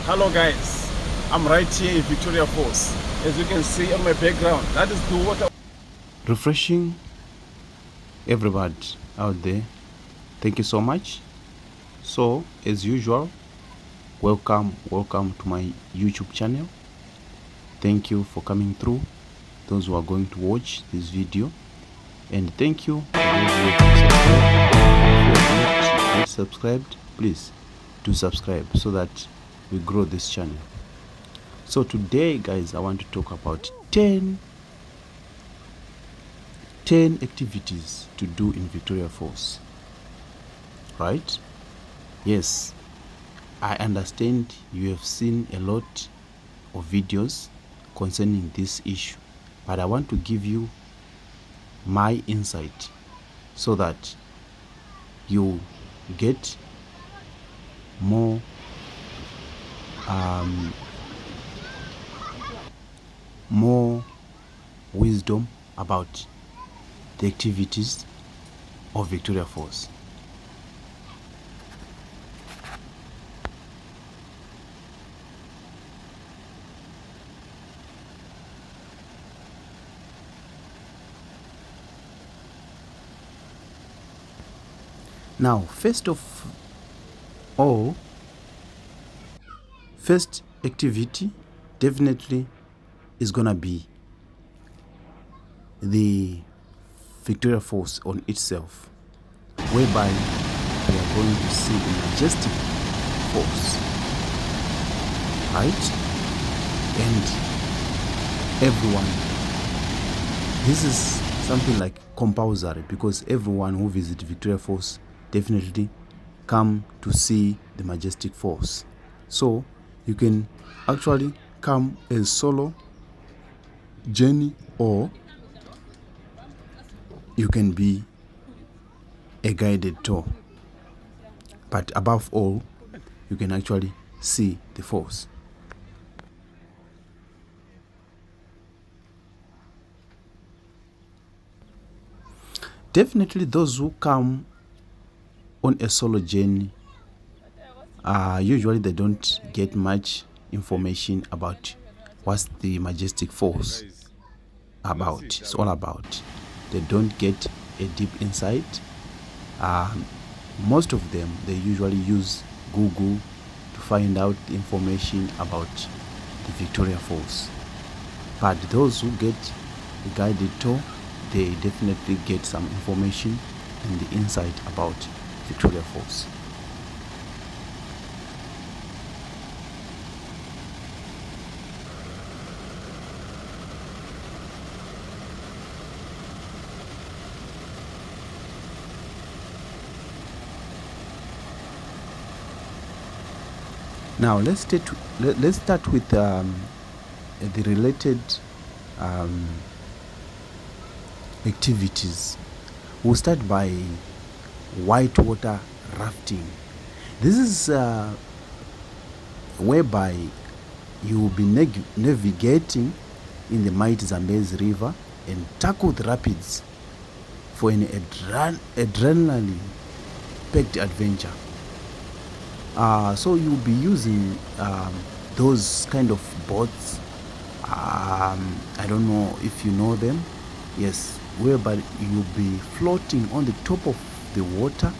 Hello guys, I'm right here in Victoria Falls. As you can see on my background, that is the water. Refreshing everybody out there. Thank you so much. So as usual, welcome to my YouTube channel. Thank you for coming through, those who are going to watch this video, and thank you for those who have subscribed. If you are not subscribed, please do subscribe so that we grow this channel. So today guys, I want to talk about 10 activities to do in Victoria Falls. Right? Yes, I understand you have seen a lot of videos concerning this issue, but I want to give you my insight so that you get more wisdom about the activities of Victoria Falls. Now, first activity definitely is gonna be the Victoria Falls on itself, whereby we are going to see the majestic falls, right? And everyone, this is something like compulsory, because everyone who visits Victoria Falls definitely come to see the majestic falls. So you can actually come as solo journey, or you can be a guided tour, but above all, you can actually see the falls. Definitely those who come on a solo journey, usually they don't get much information about what's the majestic falls about. It's all about. They don't get a deep insight. Most of them, they usually use Google to find out information about the Victoria Falls. But those who get the guided tour, they definitely get some information and the insight about Victoria Falls. Now let's start with the related activities. We'll start by whitewater rafting. This is whereby you will be navigating in the mighty Zambezi River and tackle the rapids for an adrenaline-packed adventure. So you'll be using those kind of boats. I don't know if you know them. Yes, whereby you'll be floating on the top of the water.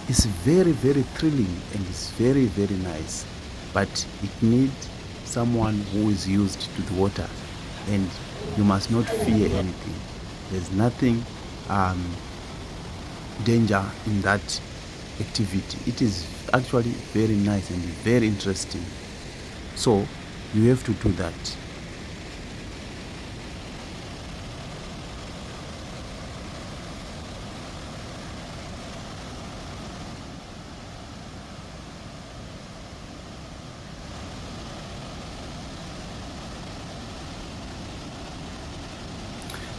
It's very, very thrilling and it's very, very nice. But it needs someone who is used to the water, and you must not fear anything. There's nothing danger in that activity. It is actually very nice and very interesting. So you have to do that.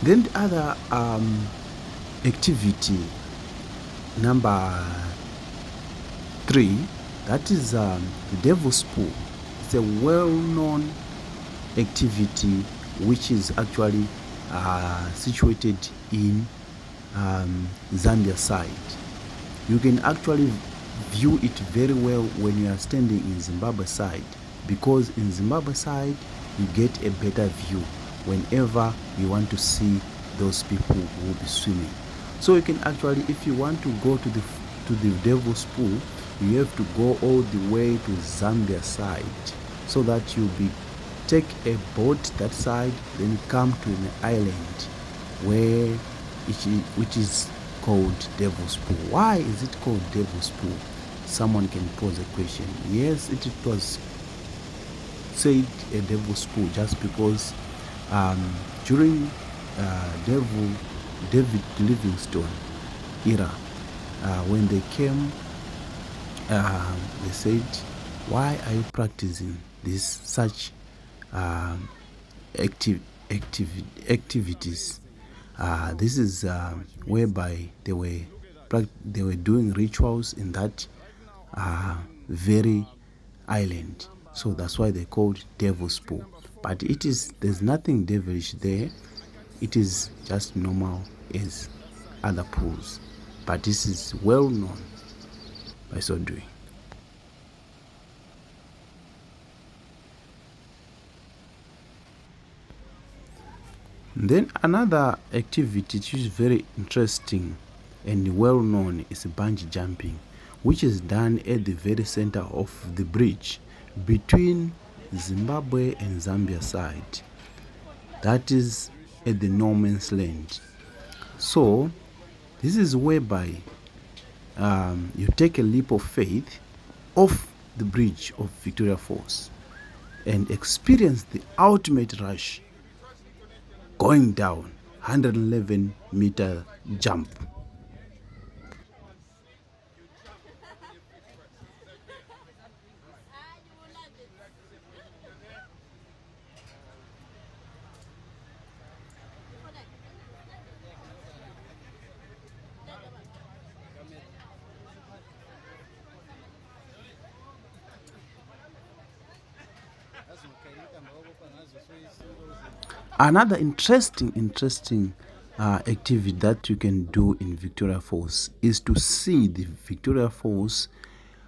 Then the other activity, number 3, that is the Devil's Pool. It's a well-known activity which is actually situated in Zambia side. You can actually view it very well when you are standing in Zimbabwe side, because in Zimbabwe side you get a better view whenever you want to see those people who will be swimming. So you can actually, if you want to go to the Devil's Pool, you have to go all the way to Zambia side, so that you'll be take a boat that side, then come to an island where which is called Devil's Pool. Why is it called Devil's Pool? Someone can pose a question. Yes, it was said a Devil's Pool just because during David Livingstone era, when they came, they said, why are you practicing this such activities? This is whereby they were doing rituals in that very island. So that's why they called Devil's Pool. But there's nothing devilish there. It is just normal as other pools. But this is well known by so doing. Then another activity which is very interesting and well known is bungee jumping, which is done at the very center of the bridge between Zimbabwe and Zambia side. That is at the no man's land. So this is whereby you take a leap of faith off the bridge of Victoria Falls and experience the ultimate rush going down 111-meter jump. Another interesting activity that you can do in Victoria Falls is to see the Victoria Falls,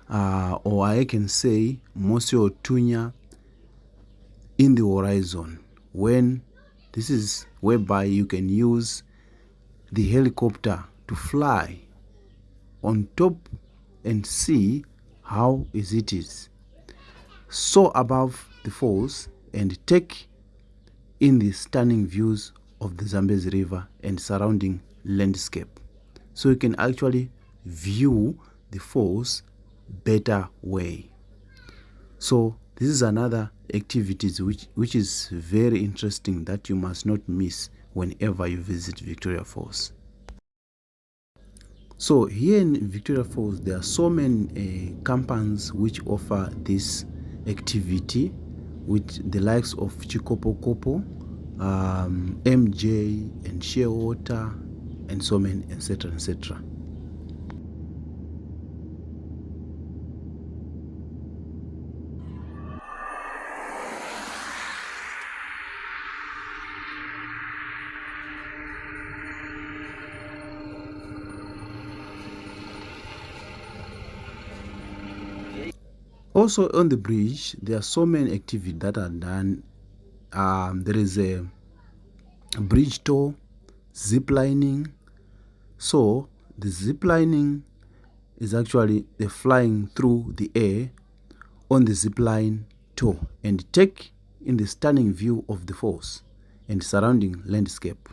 or I can say Mosio Tunya, in the horizon. When this is whereby you can use the helicopter to fly on top and see how it is so above the falls, and take in the stunning views of the Zambezi River and surrounding landscape. So you can actually view the falls better way. So this is another activity which is very interesting that you must not miss whenever you visit Victoria Falls. So here in Victoria Falls, there are so many companies which offer this activity, with the likes of Chikopo Kopo, MJ and Shearwater, and so many, etc., etc. Also on the bridge, there are so many activities that are done. There is a bridge tour, zip lining. So the zip lining is actually the flying through the air on the zip line tour and take in the stunning view of the falls and surrounding landscape.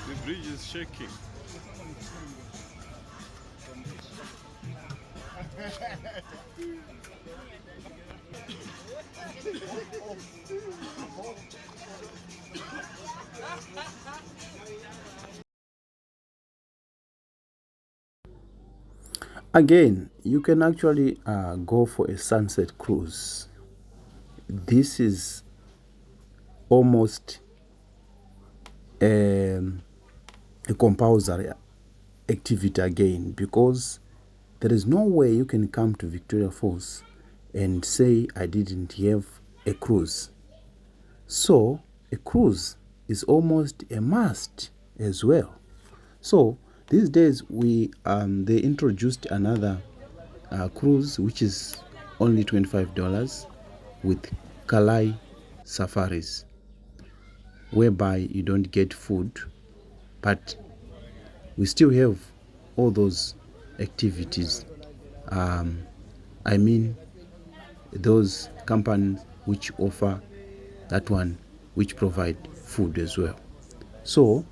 The bridge is shaking. Again, you can actually go for a sunset cruise. This is almost a compulsory activity again, because there is no way you can come to Victoria Falls and say I didn't have a cruise. So a cruise is almost a must as well. So these days they introduced another cruise which is only $25 with Kalai safaris, whereby you don't get food, but we still have all those activities. I mean, those companies which offer that one, which provide food as well. So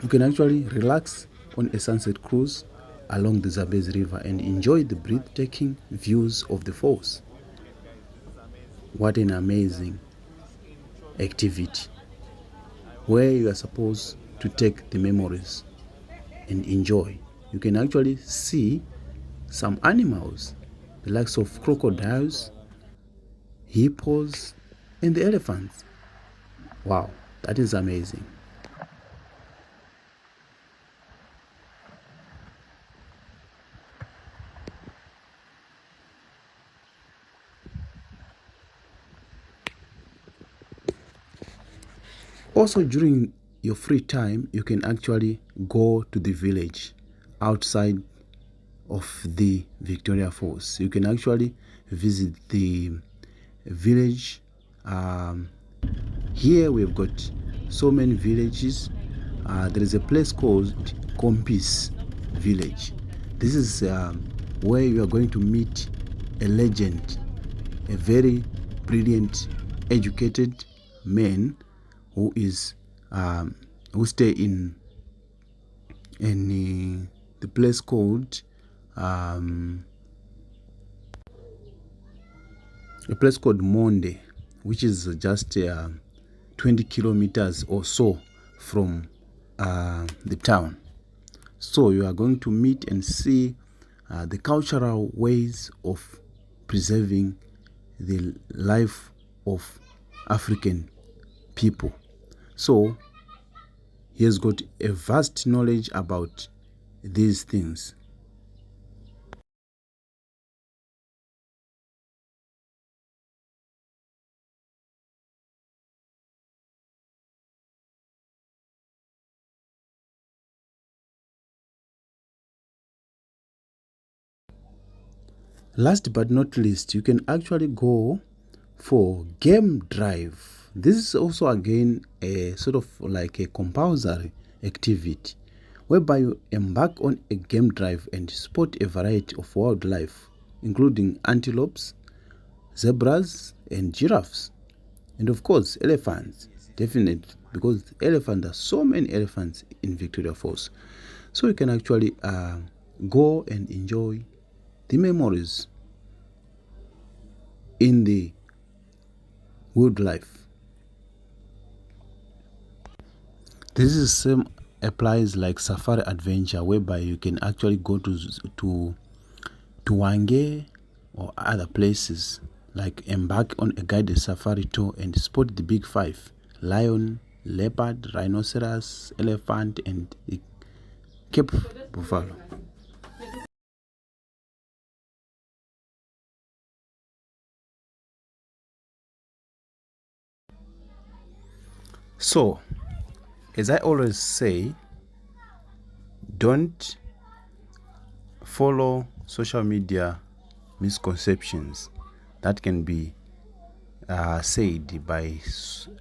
you can actually relax on a sunset cruise along the Zambezi River and enjoy the breathtaking views of the falls. What an amazing activity, where you are supposed to take the memories and enjoy. You can actually see some animals, the likes of crocodiles, hippos, and the elephants. Wow, that is amazing. Also, during your free time, you can actually go to the village outside of the Victoria Falls. You can actually visit the village. Here we've got so many villages. There is a place called Kompis Village. This is where you are going to meet a legend, a very brilliant, educated man who is who stay in the place called Monde, which is just 20 kilometers or so from the town. So you are going to meet and see the cultural ways of preserving the life of African people. So he has got a vast knowledge about these things. Last but not least, you can actually go for game drive. This is also again a sort of like a compulsory activity, whereby you embark on a game drive and spot a variety of wildlife, including antelopes, zebras, and giraffes, and of course elephants. Definitely, because elephants, there are so many elephants in Victoria Falls. So you can actually go and enjoy the memories in the wildlife. This is same applies like safari adventure, whereby you can actually go to Wange or other places, like embark on a guided safari tour and spot the big five: lion, leopard, rhinoceros, elephant, and the Cape buffalo. So, as I always say, don't follow social media misconceptions that can be said by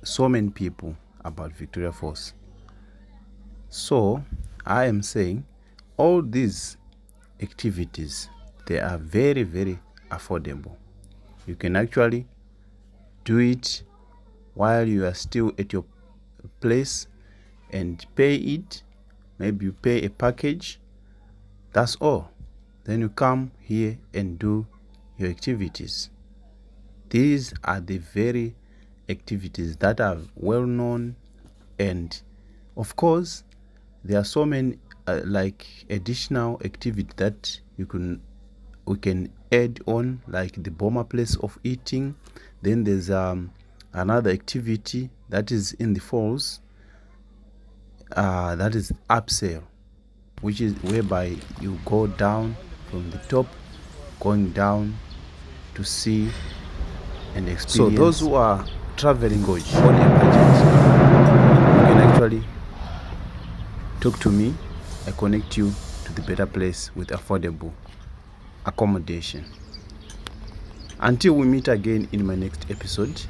so many people about Victoria Falls. So I am saying all these activities, they are very, very affordable. You can actually do it while you are still at your place and pay it. Maybe you pay a package, that's all. Then you come here and do your activities. These are the very activities that are well known end. Of course, there are so many like additional activity that we can add on, like the bomber place of eating. Then there's another activity that is in the falls, that is upsail, which is whereby you go down from the top, going down to see and experience. So those who are traveling on a budget, you can actually talk to me. I connect you to the better place with affordable accommodation. Until we meet again in my next episode,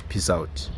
peace out.